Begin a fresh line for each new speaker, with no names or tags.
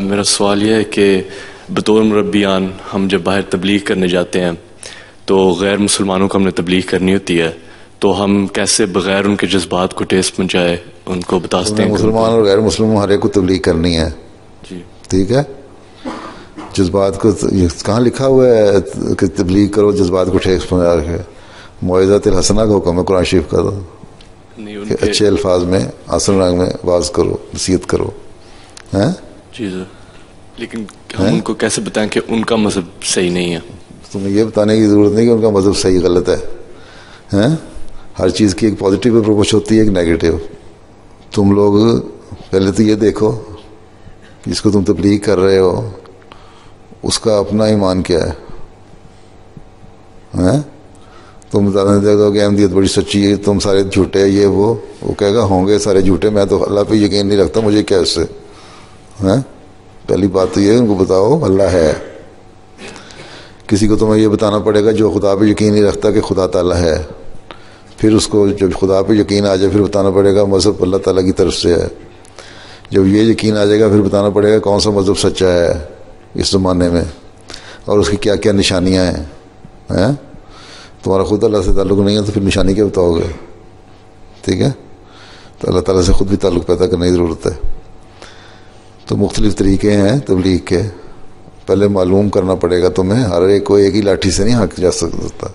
میرا سوال یہ ہے کہ بطور مربیان ہم جب باہر تبلیغ کرنے جاتے ہیں تو غیر مسلمانوں کو ہم نے تبلیغ کرنی ہوتی ہے، تو ہم کیسے بغیر ان کے جذبات کو ٹھیس پہنچائے ان کو بتاتے ہیں؟
مسلمان اور غیر مسلم ہر ایک کو تبلیغ کرنی ہے،
جی
ٹھیک ہے. جذبات کو کہاں لکھا ہوا ہے کہ تبلیغ کرو جذبات کو ٹھیس پہنچا کے؟ موعظۃ الحسنہ کا حکم ہے قرآن شریف کا، تو
نہیں ان
کہ
کے
اچھے الفاظ میں آسن رنگ میں واز کرو، نصیحت کرو. ہیں
جی سر، لیکن ہم ان کو کیسے بتائیں کہ ان کا مذہب صحیح نہیں ہے؟
تمہیں یہ بتانے کی ضرورت نہیں کہ ان کا مذہب صحیح غلط ہے. ہیں ہر چیز کی ایک پازیٹیو اپروچ ہوتی ہے، ایک نیگیٹو. تم لوگ پہلے تو یہ دیکھو جس کو تم تبلیغ کر رہے ہو اس کا اپنا ایمان کیا ہے. ہیں تم بتانے دیکھو کہ احمدیت بڑی سچی ہے، تم سارے جھوٹے، یہ وہ کہے گا ہوں گے سارے جھوٹے، میں تو اللہ پہ یقین نہیں رکھتا، مجھے کیا اس سے. ہیں پہلی بات تو یہ ان کو بتاؤ اللہ ہے. کسی کو تمہیں یہ بتانا پڑے گا جو خدا پہ یقین نہیں رکھتا کہ خدا تعالیٰ ہے، پھر اس کو جب خدا پہ یقین آ جائے پھر بتانا پڑے گا مذہب اللہ تعالیٰ کی طرف سے ہے. جب یہ یقین آ جائے گا پھر بتانا پڑے گا کون سا مذہب سچا ہے اس زمانے میں اور اس کی کیا کیا نشانیاں ہیں. تمہارا خود اللہ سے تعلق نہیں ہے تو پھر نشانی کیا بتاؤ گے؟ ٹھیک ہے، تو اللہ تعالیٰ سے خود بھی تعلق پیدا کرنے کی ضرورت ہے. تو مختلف طریقے ہیں تبلیغ کے، پہلے معلوم کرنا پڑے گا تمہیں. ہر ایک کو ایک ہی لاٹھی سے نہیں ہانکا جا سکتا.